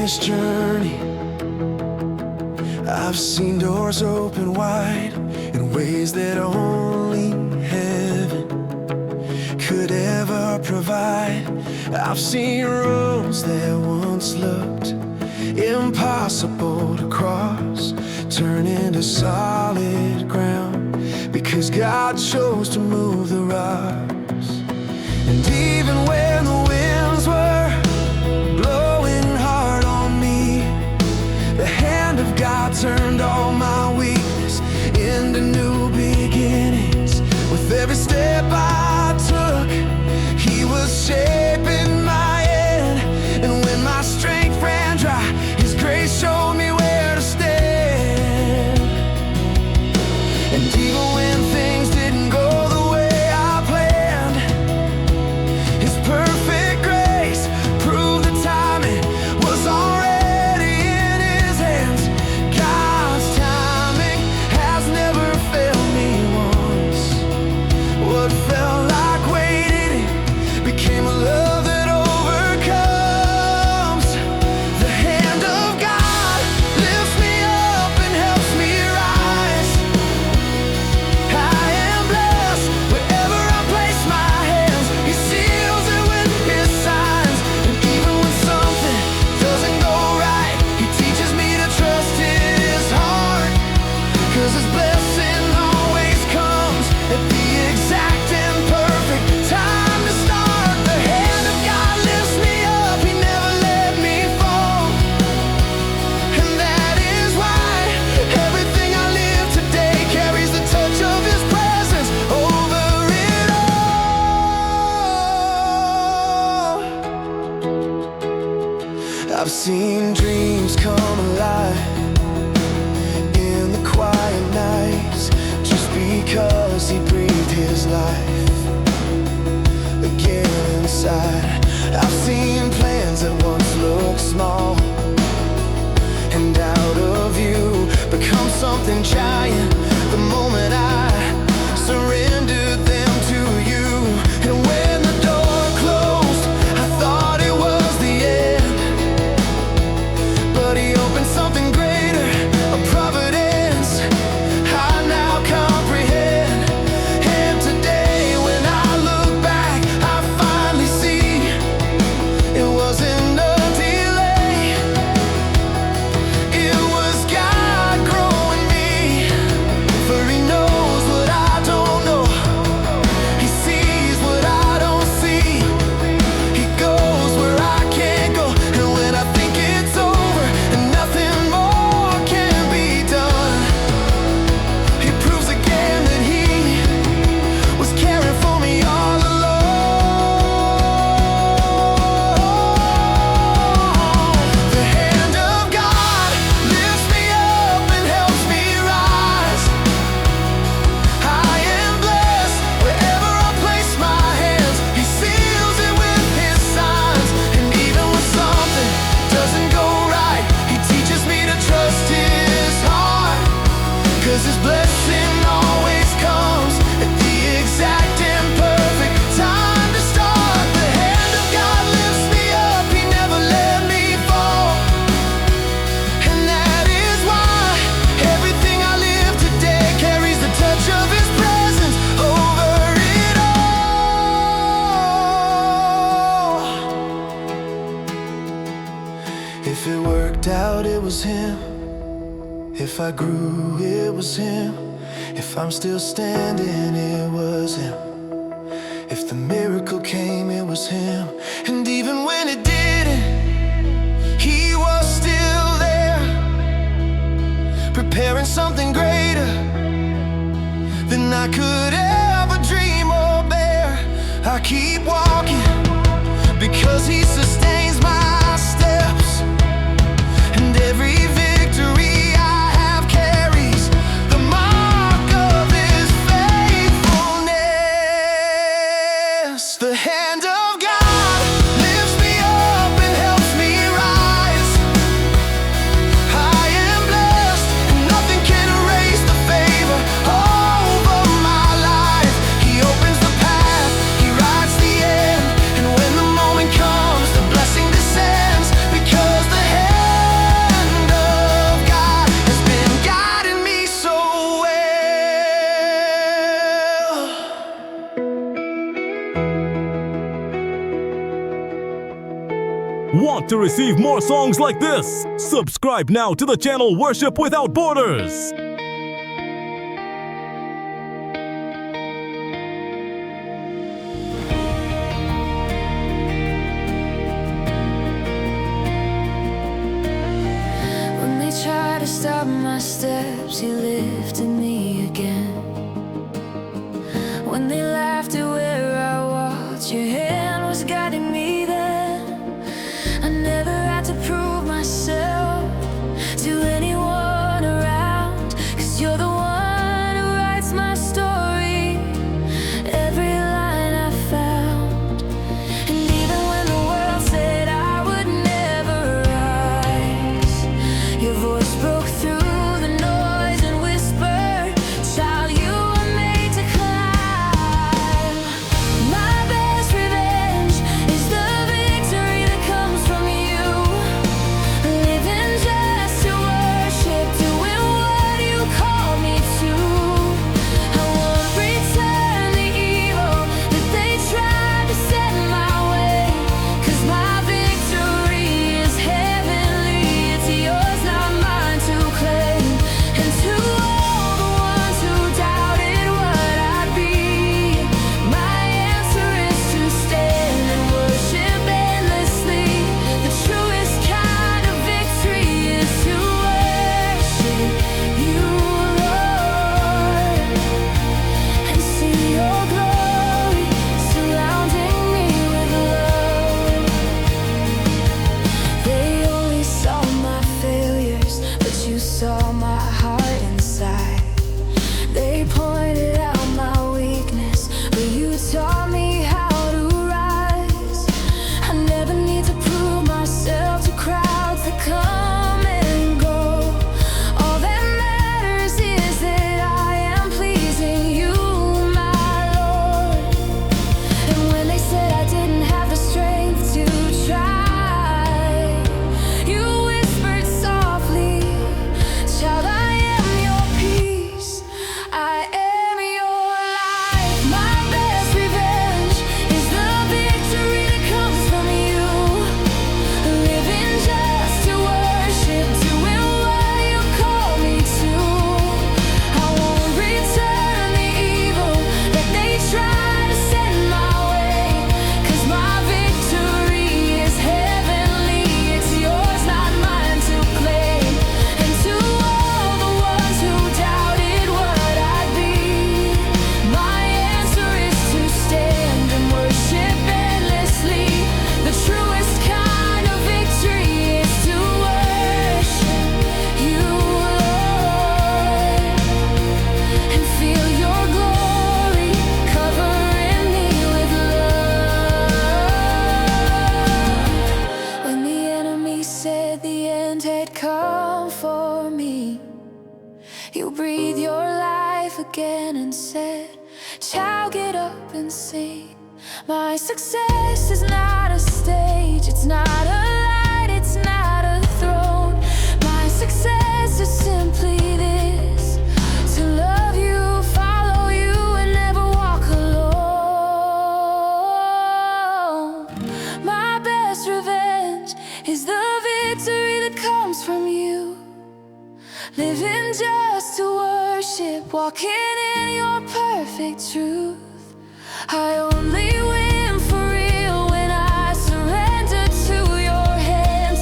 this journey, I've seen doors open wide in ways that only heaven could ever provide. I've seen roads that once looked impossible to cross turn into solid ground because God chose to move the rocks. And even when the winds were blowing hard on me, the hand of God turned all my weakness into new beginnings. With every step I took, He was shaping my end. And when my strength ran dry, His grace showed me where to stand. And even when things didn't go the way I planned, His perfect grace proved the timing was already in His hands. God's timing has never failed me once. What felt like waiting became a love that overcomes. The hand of God lifts me up and helps me rise. I am blessed wherever I place my hands. He seals it with His signs. And even when something doesn't go right, He teaches me to trust His heart. 'Cause His blessing always comes at the exact and perfect time to start. The hand of God lifts me up, He never let me fall. And that is why everything I live today carries the touch of His presence over it all. I've seen dreams come alive in the quiet nights, just because He breathed His life again inside. I've seen plans that once looked small and out of view become something giant the moment I surrendered them to You. And when the door closed, I thought it was the end, but He opened something greater, a providence I now comprehend. And today when I look back, I finally see it wasn't a delay. It was God growing me, for He knows what I don't know. He sees what I don't see. He goes where I can't go. And when I think it's over and nothing more can be done, He proves again that He was caring for me all along. The hand of God lifts me up and helps me rise. I am blessed wherever I place my hands. He seals it with His signs. And even when something doesn't go right, He teaches me to trust His heart. 'Cause His blessing always comes at the exact and perfect time to start. The hand of God lifts me up, He never let me fall. And that is why everything I live today carries the touch of His presence over it all. If it worked out, it was Him. If I grew, it was Him. If I'm still standing, it was Him. If the miracle came, it was Him. And even when it didn't, He was still there, preparing something greater than I could ever dream or bear. I keep walking because He sustains my steps. And every victory I have carries the mark of His faithfulness. The hand of God lifts me up and helps me rise. I am blessed and nothing can erase the favor over my life. He opens the path, He writes the end. And when the moment comes, the Want to receive more songs like this? Subscribe now to the channel Worship Without Borders. When they try to stop my steps, you lifted me again. When they laughed at where I walked, your hand was guiding me then. I never had to prove myself to anyone around, 'cause you're the one who writes my story, every line I found. And even when the world said I would never rise, your voice broke through the noise and whispered, "Child, you were made to climb." My best revenge is the victory that comes from you. Living just to worship, doing what you call me to. I won't return the evil that they tried to set my way, 'cause my victory is heavenly. It's yours, not mine to claim. And to all the ones who doubted what I'd be, my answer is to stand and worship endlessly. The truest kind of victory is to worship you, Lord, and see your glory surrounding me with love. They only saw my failures, but you saw my heart inside. They pointed out my weakness, but you taught me how to rise. I never need to prove myself to crowds that come and go. All that matters is that I am pleasing you, my Lord. And when they said I didn't have the strength to try, you whispered softly, "Child, I am your peace, I am your life." My best revenge is the victory that comes from you. Living just to worship, doing what you call me to. I won't return the evil that they try to send my way, 'cause my victory is heavenly. It's yours, not mine to claim. And to all the ones who doubted what I'd be, my answer is to stand and worship endlessly. The truest kind of victory is to worship you, Lord, and feel your glory covering me with love. When the enemy said the end had come for me, you breathed your life again and said, "Child, get up and sing." My success is not a stage, it's not a light, it's not a throne. My success is simply this: to love you, follow you, and never walk alone. My best revenge is the victory that comes from you. Living just to worship, walking in your perfect truth. I only win for real when I surrender to your hands.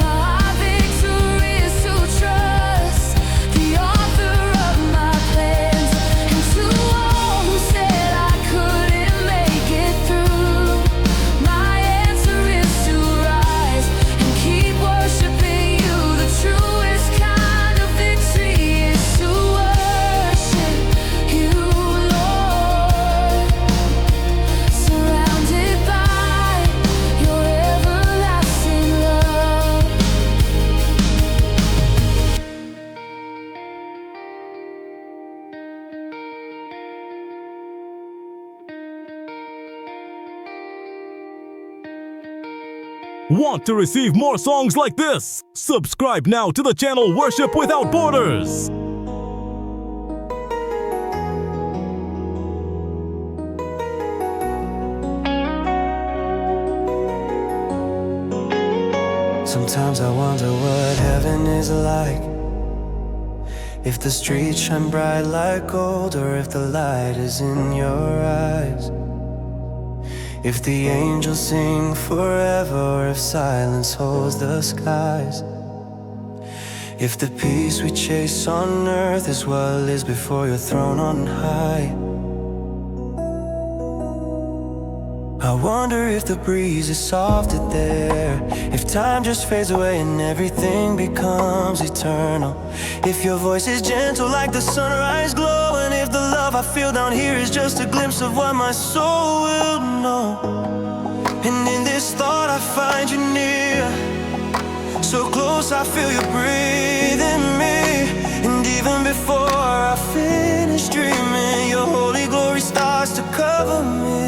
My victory is to trust the author of my plans. And to all who said I couldn't make it through, my answer is to rise and keep worshiping you. The truest kind of victory is to worship you, Lord, surrounded by your everlasting love. Want to receive more songs like this? Subscribe now to the channel Worship Without Borders. Sometimes I wonder what heaven is like. If the streets shine bright like gold, or if the light is in your eyes. If the angels sing forever, or if silence holds the skies. If the peace we chase on earth is what lives before your throne on high. I wonder if the breeze is softer there, if time just fades away and everything becomes eternal. If your voice is gentle like the sunrise glow, and if the love I feel down here is just a glimpse of what my soul will know. And in this thought I find you near, so close I feel you breathing me. And even before I finish dreaming, your holy glory starts to cover me.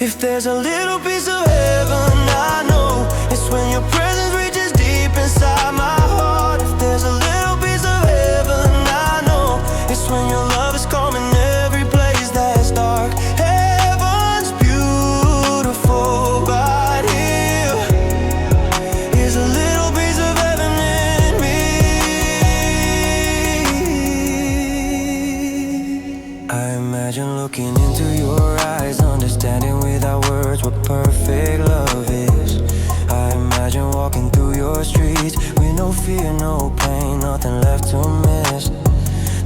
If there's a little piece of heaven, I know it's when your presence reaches deep inside my heart. If there's a little piece of heaven, I know it's when your love is calm in every place that's dark. Heaven's beautiful, but here is a little piece of heaven in me. I imagine looking into your eyes, understanding without words what perfect love is. I imagine walking through your streets with no fear, no pain, nothing left to miss.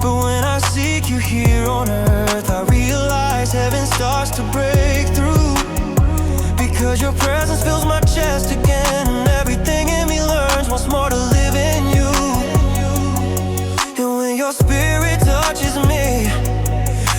But when I seek you here on earth, I realize heaven starts to break through. Because your presence fills my chest again, and everything in me learns once more to live in you. And when your spirit touches me,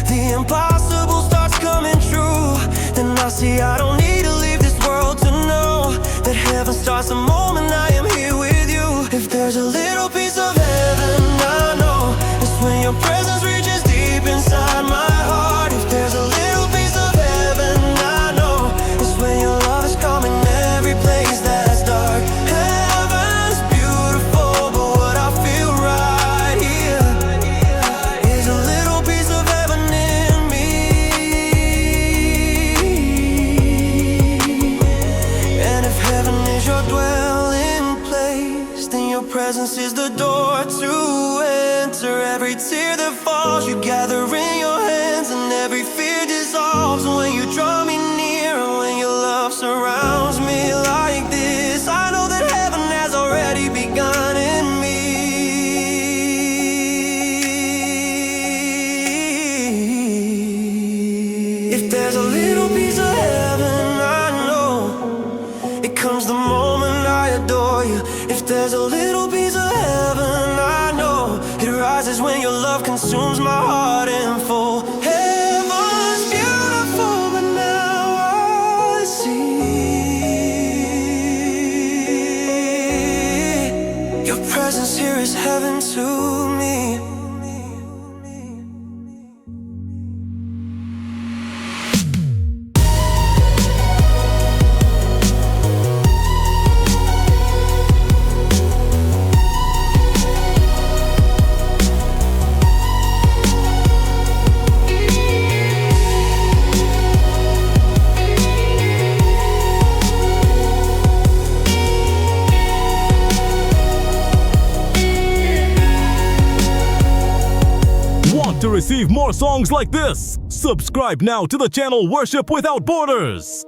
the impossible starts coming true. Then I see I don't need to leave this world to know that heaven starts the moment I am here with you. If there's a little piece of heaven, I know it's when your presence reaches deep inside my heart. If there's a little piece of heaven, I know it's when your love is calm in every place that's dark. Heaven's beautiful, but what I feel right here is a little piece of heaven in me. And if heaven is your dwelling place, then your presence is the door to enter. Every tear that falls, you gather in your hands, and every fear dissolves when you draw me near. And when your love surrounds me like this, I know that heaven has already begun in me. If there's a little piece of heaven, I know it comes the moment I adore you. If there's a little piece of heaven, I know it rises when your love consumes my heart in full. Heaven's beautiful, but now I see your presence here is heaven to me. Want to receive more songs like this? Subscribe now to the channel Worship Without Borders.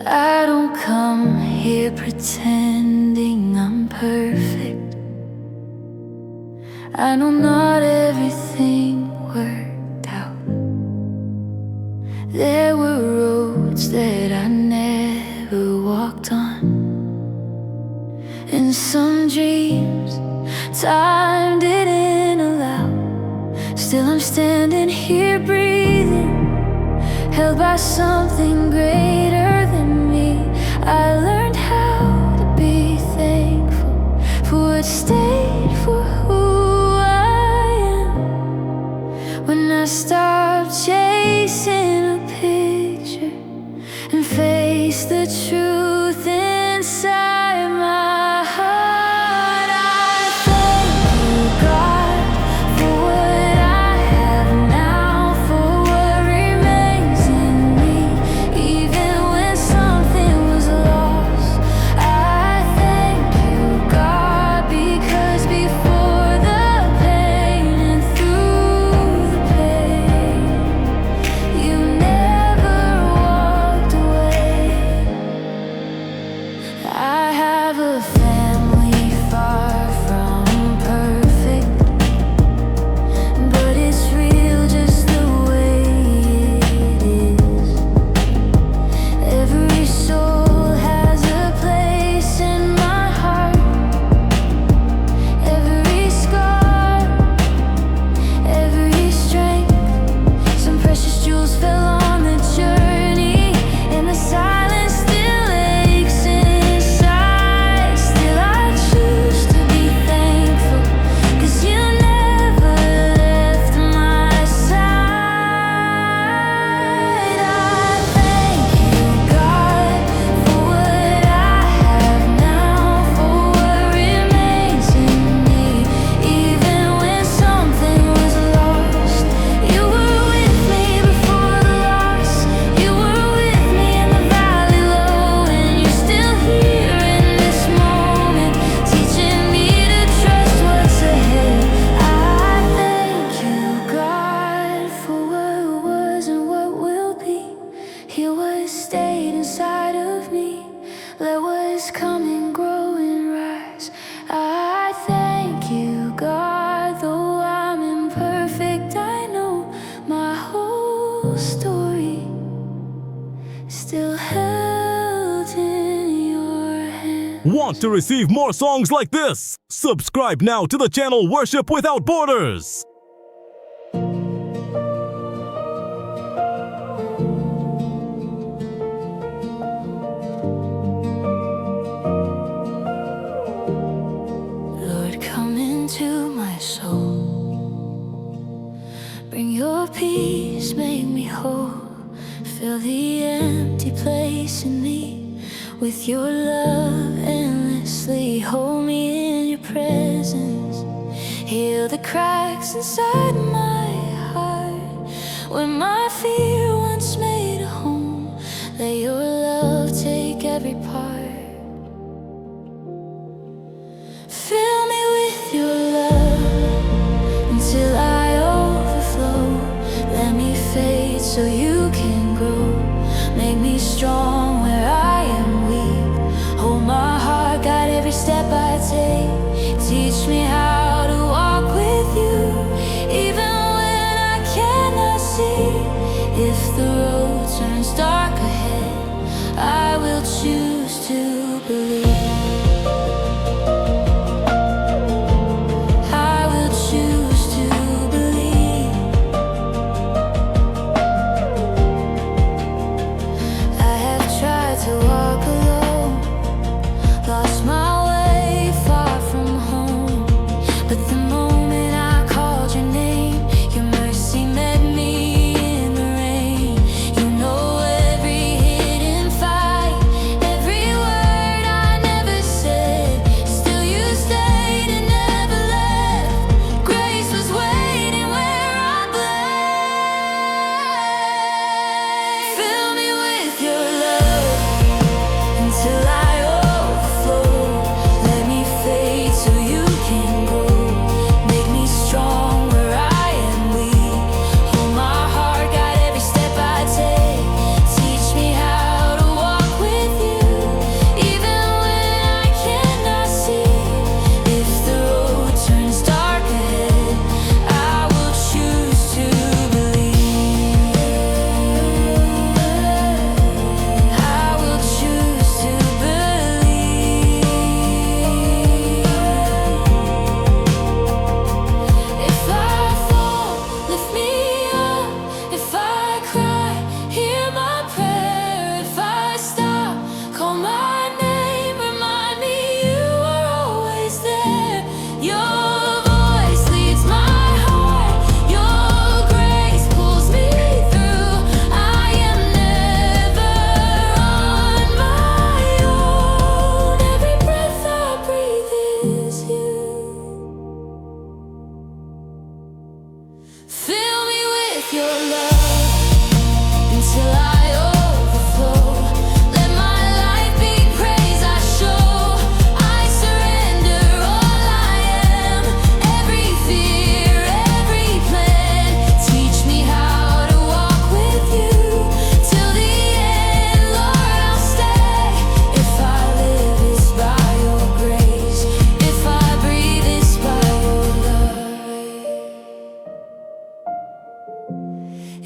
I don't come here pretending I'm perfect. I know not everything worked out. There were roads that I never walked on, and some dreams time didn't allow. Still I'm standing here breathing, held by something greater than me. I learned how to be thankful for what stayed, for who I am. When I stopped chasing a picture and faced the truth inside my Want to receive more songs like this? Subscribe now to the channel Worship Without Borders. Lord, come into my soul. Bring your peace, make me whole. Fill the empty place in me with your love endlessly. Hold me in your presence. Heal the cracks inside my heart where my fear once made a home. Let your love take every part. Fill me with your love until I overflow. Let me fade so you can grow. Make me strong where I am weak. Hold my heart, guide every step I take. Teach me how to walk with you, even when I cannot see. If the road turns dark ahead, I will choose to believe. Fill me with your love until I overflow. Let my life be praise I show. I surrender all I am, every fear, every plan. Teach me how to walk with you till the end, Lord, I'll stay. If I live, it's by your grace. If I breathe, it's by your love.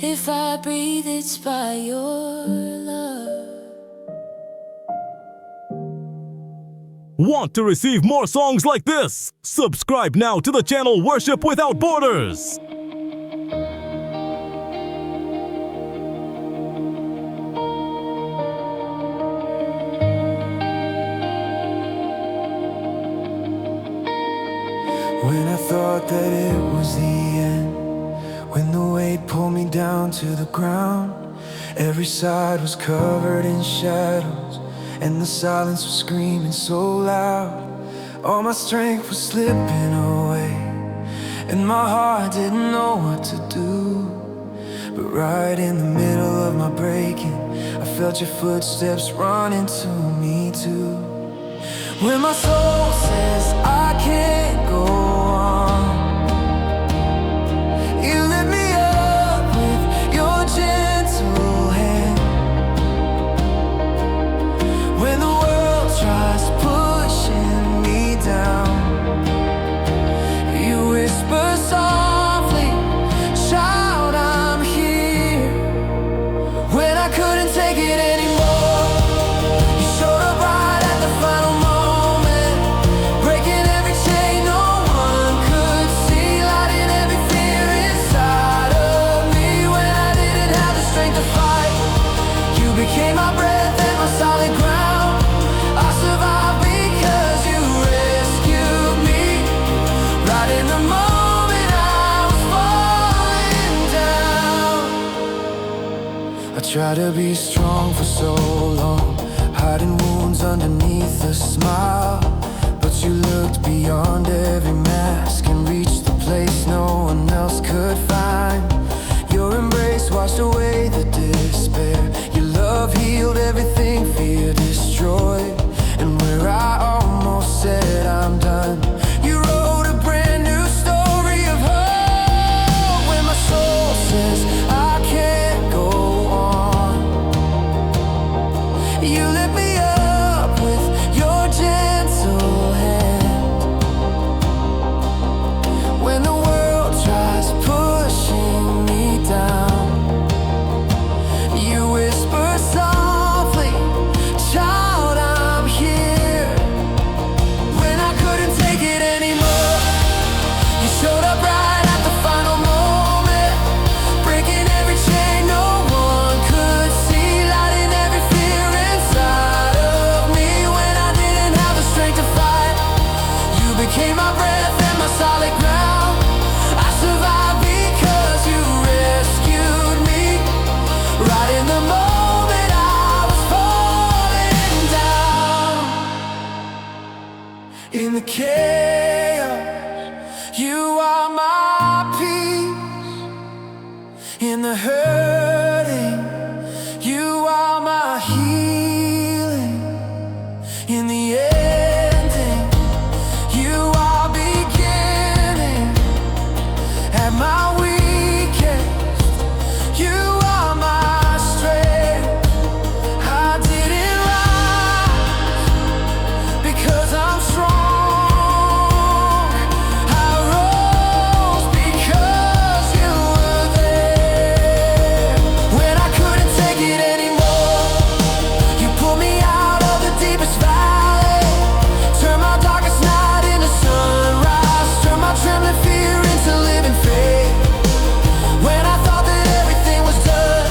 If I breathe, it's by your love. Want to receive more songs like this? Subscribe now to the channel Worship Without Borders. When I thought that it was the end, when the weight pulled me down to the ground, every side was covered in shadows, and the silence was screaming so loud. All my strength was slipping away, and my heart didn't know what to do. But right in the middle of my breaking, I felt your footsteps running to me too. When my soul says I can't go on, you lift me up with your gentle hand. When the world tries pushing me down, you whisper softly, shout, I'm here. When I couldn't take it anymore, you showed up right at the final moment. Try to be strong for so long, hiding wounds underneath a smile. But you looked beyond every mask and reached the place no one else could find. Your embrace washed away the despair. Your love healed everything fear destroyed. And where I almost said I'm done, you wrote a brand new story of hope. When my soul says I can't go on, you lift me up with your gentle hand. When the world tries pushing me down, you whisper softly, child, I'm here. When I couldn't take it anymore, you showed up right at the final moment, breaking every chain no one could see, lighting every fear inside of me. When I didn't have the strength to fight, you became my breath and my solid ground. I survived because you rescued me, right in the moment I was falling down. In the chaos, you are my peace. In the hurting, you are my healing. In the ending, you are beginning. At my weakest, you are my strength. I didn't rise because I'm strong. I rose because you were there. When I couldn't take it anymore, you pulled me out of the deepest valley, turned my darkest night into sunrise, turned my trembling fear into living faith. When I thought that everything was done,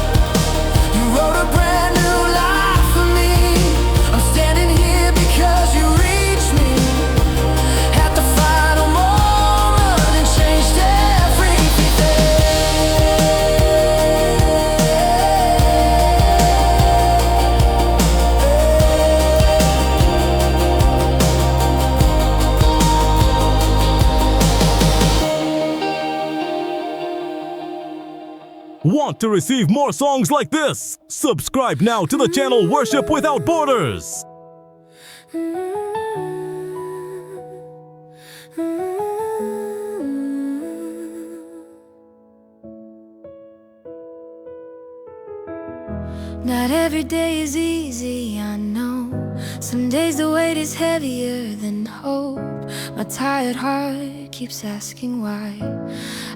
you wrote a brand new life for me. I'm standing here because you reached me at the final moment and changed everything. Want to receive more songs like this? Subscribe now to the channel Worship Without Borders. Not every day is easy, I know. Some days the weight is heavier than hope. My tired heart keeps asking why.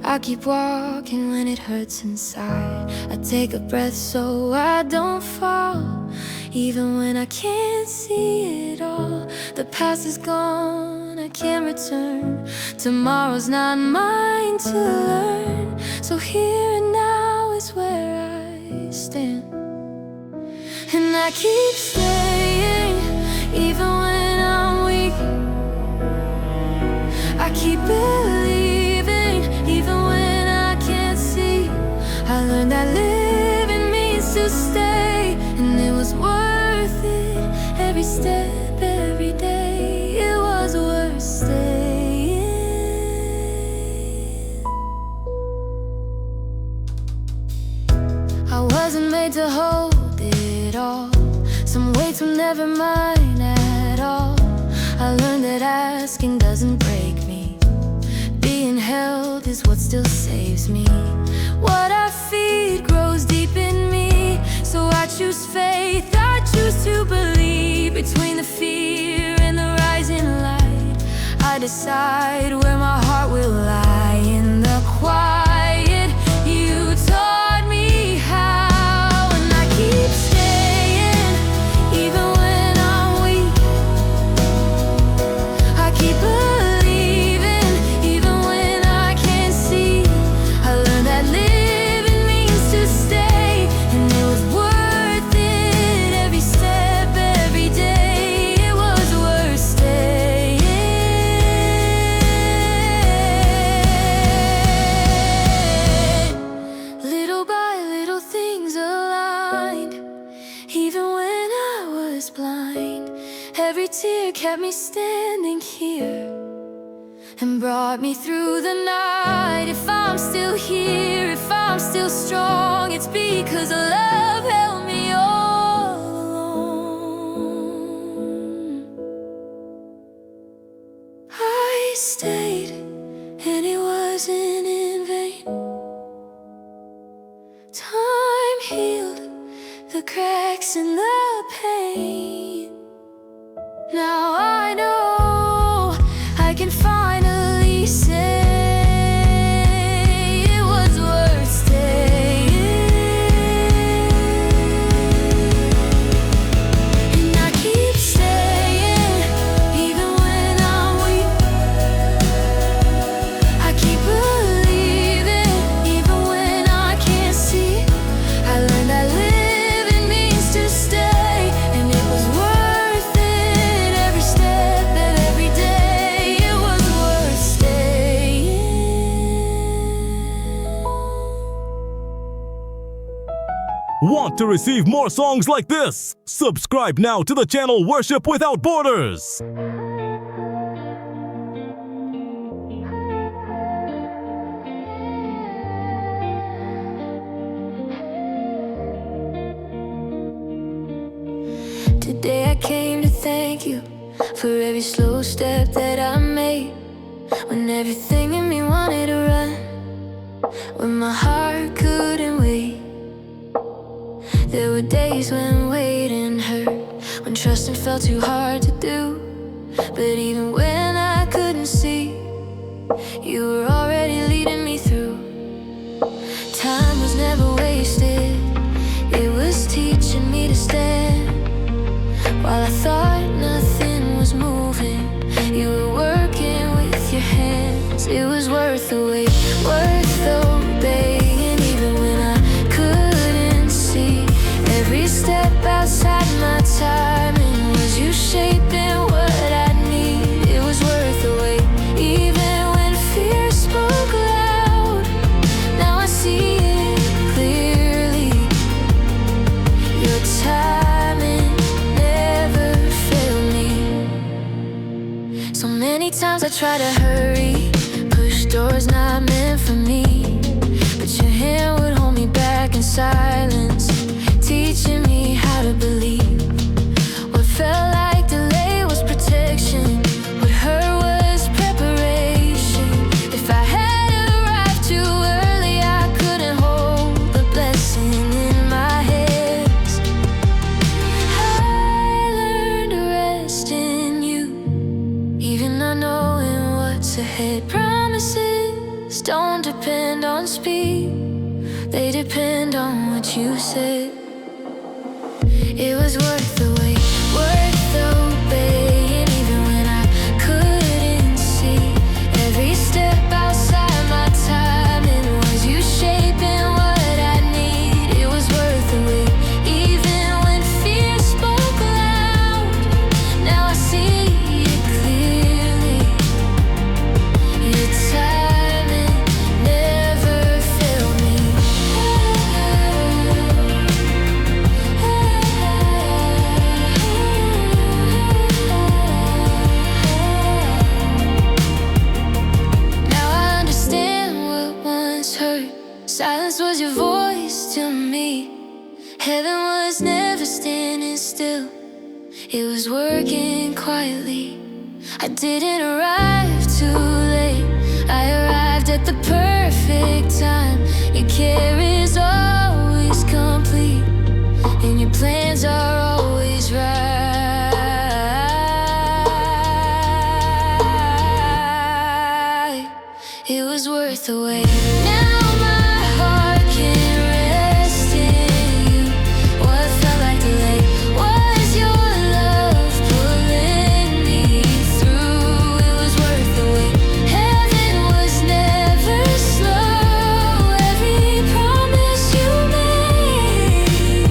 I keep walking when it hurts inside. I take a breath so I don't fall, even when I can't see it all. The past is gone, I can't return. Tomorrow's not mine to learn. So here and now is where I stand. And I keep staying, even when I'm weak. I keep believing, even when I can't see. I learned that living means to stay, and it was worth it. Every step, every day, it was worth staying. I wasn't made to hold it all. Some weights were never mine at all. I learned that asking doesn't break me. Being held is what still saves me. What I feed grows deep in me. So I choose faith, I choose to believe. Between the fear and the rising light, I decide where my heart will lie. In the quiet, you taught me how. And I keep staying, even when I'm weak. I keep believing, even when I can't see. I learned that living means to stay, and it was worth it. Every step, every day, it was worth staying. and brought me through the night. If I'm still here, if I'm still strong, it's because love held me all along. I stayed, and it wasn't in vain. Time healed the cracks and the pain. Now I know I can finally say it was worth staying. And I keep staying even when I'm weak. I keep believing even when I can't see. I learned that living means to stay, and it was worth it every step of every day. It was worth staying. Want to receive more songs like this? Subscribe now to the channel Worship Without Borders. Today I came to thank you for every slow step that I made, when everything in me wanted to run, when my heart couldn't wait. There were days when waiting hurt, when trusting felt too hard to do. But even when I couldn't see, you were already leading me through. Time was never wasted, it was teaching me to stand. While I thought nothing was moving, you were working with your hands. It was worth the wait, worth obeying, even when I couldn't see. Every step outside my timing was you shaping what I need. It was worth the wait, even when fear spoke loud. Now I see it clearly. Your timing never failed me. So many times I try to hurry, push doors not meant for me, but your hand would hold me back in silence, teaching me how to believe. What felt like delay was protection, what hurt was preparation. If I had arrived too early, I couldn't hold the blessing in my hands. I learned to rest in you, even not knowing what's ahead. Promises don't depend on speed, they depend on what you said. It was worth the wait, worth obeying, even when I couldn't see. Every step outside my timing was you shaping what I need. It was worth the wait, even when fear spoke loud. Now I see it clearly. Your timing never failed me. Now I understand what once hurt. Silence was your voice to me. Heaven was never standing still, it was working quietly. I didn't arrive too late, I arrived at the perfect time. Your care is always complete, and your plans are always right. It was worth the wait. Now my heart can rest in you. What felt like delay was your love pulling me through. It was worth the wait. Heaven was never slow. Every promise you made,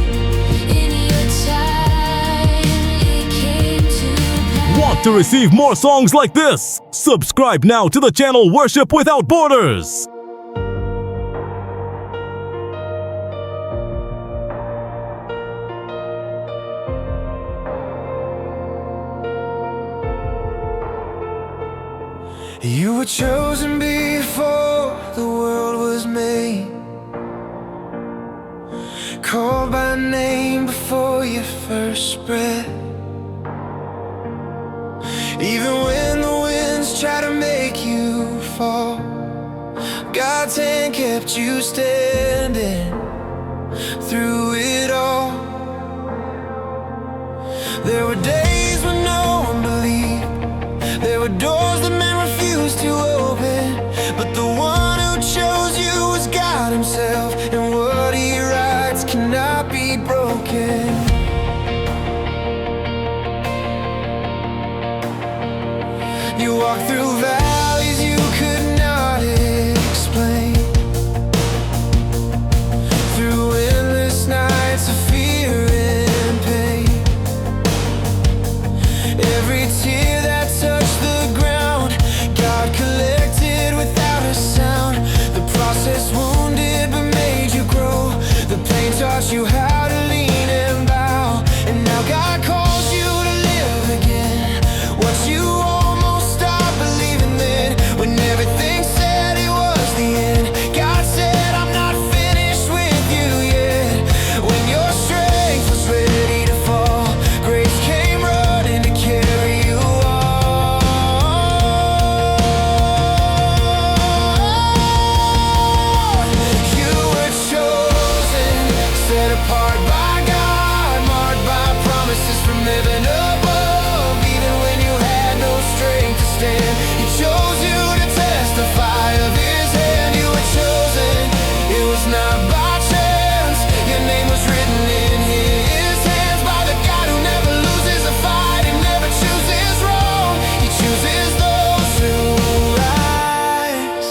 in your time it came to pass. Want to receive more songs like this? Subscribe now to the channel Worship Without Borders. You were chosen before the world was made, called by name before you first spread. Even when the winds try to make you fall, God's hand kept you standing through it all. There were days when no one believed, there were doors that men refused to open, but the one who chose you was God himself, and what he writes cannot be broken. You walked through valleys you could not explain, through endless nights of fear and pain. Every tear that touched the ground, God collected without a sound. The process wounded but made you grow. The pain taught you how to lean and bow. And now God calls you to live again what you almost stopped believing then. When everything said it was the end, God said, I'm not finished with you yet. When your strength was ready to fall, grace came running to carry you on. You were chosen, set apart by God, marked by promises from heaven above. Even when you had no strength to stand, he chose you to testify of his hand. You were chosen, it was not by chance. Your name was written in his hands, by the God who never loses a fight and never chooses wrong. He chooses those who rise.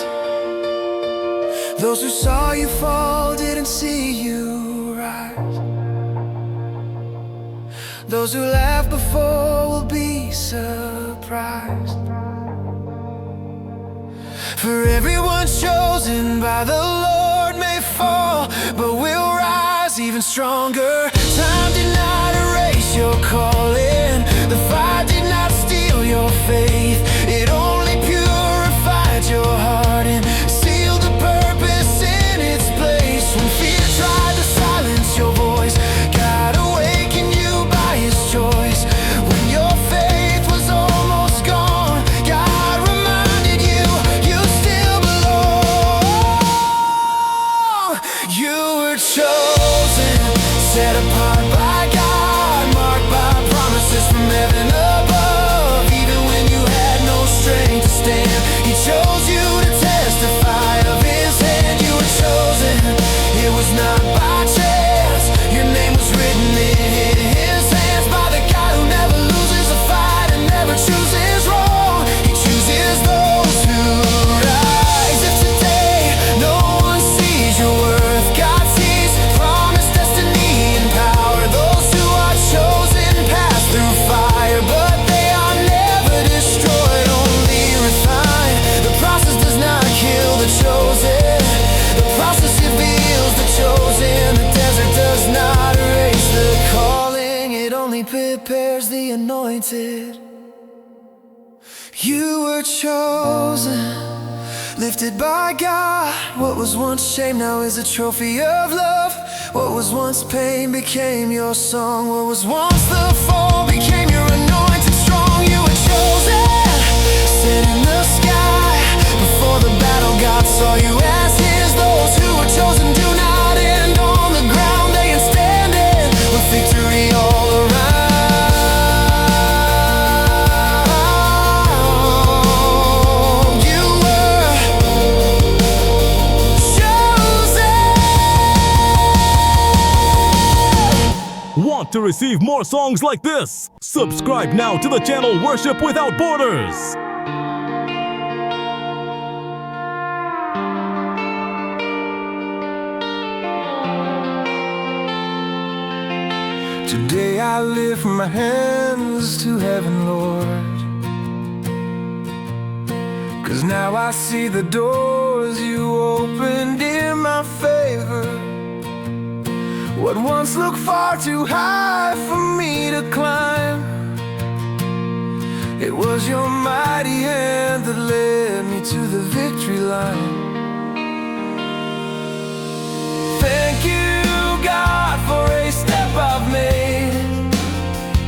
Those who saw you fall didn't see you rise. Those who laughed before will be surprised. For everyone chosen by the Lord may fall, but will rise even stronger. Time did not erase your calling, the fire did not steal your faith. It only purified your heart and sealed the purpose in its place. When fear tried to silence your voice, God awakened you by his choice. When your faith was almost gone, God reminded you, you still belong. You were chosen, set apart by God, marked by promises from heaven above. Even when you had no strength to stand, he chose you to testify of his hand. You were chosen, it was not by chance. Your name was written in his hands, by the God who never loses a fight and never chooses wrong. He chooses those who rise. If today no one sees your worth, God sees promise, destiny, and power. Those who are chosen pass through fire, but they are never destroyed, only refined. The process does not kill the chosen, the process reveals the chosen. The desert does not erase the calling, it only prepares the anointed. You were chosen, lifted by God. What was once shame now is a trophy of love. What was once pain became your song. What was once the fall became your anointed strong. You were chosen, set in the sky. Before the battle, God saw you as his. Those who were chosen do not end on the ground, they are standing with victory all around. You were chosen. Want to receive more songs like this? Subscribe now to the channel Worship Without Borders. Today I lift my hands to heaven, Lord, 'cause now I see the doors you opened in my favor. What once looked far too high for me to climb, It was your mighty hand that led me to the victory line. Thank you, God, for a step I've made.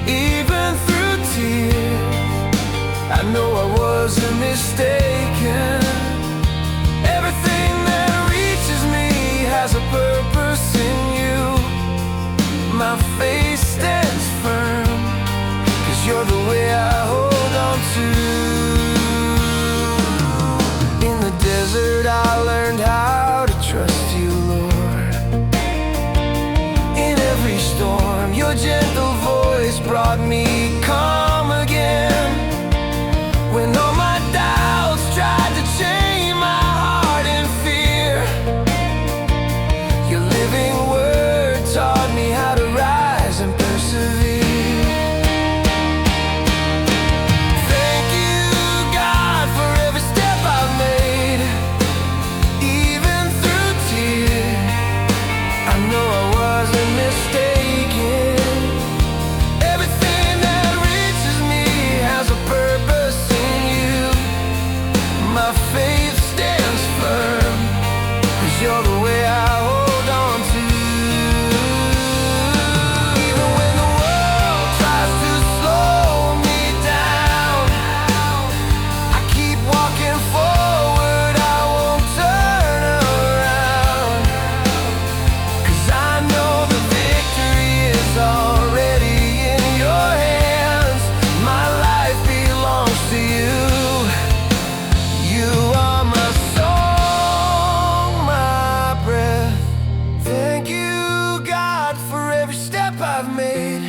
Even through tears, I know I wasn't mistaken. Everything that reaches me has a purpose in you. My faith stands firm, 'cause you're the way I hold on to. In the desert I learned how to trust you, Lord. In every storm, your gentle voice brought me calm again. When all my doubts tried to chain my heart in fear, your living word taught me how to rise and persevere. Thank you, God, for every step I've made. Even through tears, I know I wasn't mistaken. Everything that reaches me has a purpose in you. My faith stands firm, 'cause you're the way I hold on to. Even when the world tries to slow me down, I keep walking forward, I won't turn around. 'Cause I know the victory is already in your hands. My life belongs to you. You are my song, my breath. Thank you, God, for every step I've made.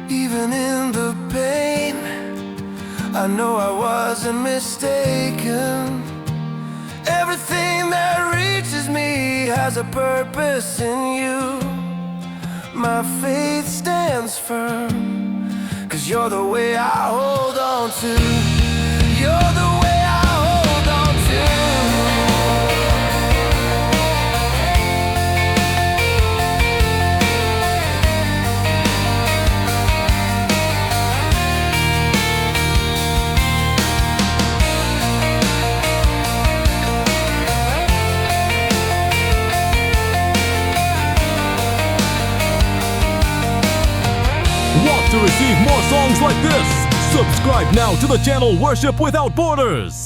Even in the pain, I know I wasn't mistaken. Everything that reaches me has a purpose in you. My faith stands firm, 'cause you're the way I hold on to. You're the way I hold on to. Want to receive more songs like this? Subscribe now to the channel Worship Without Borders.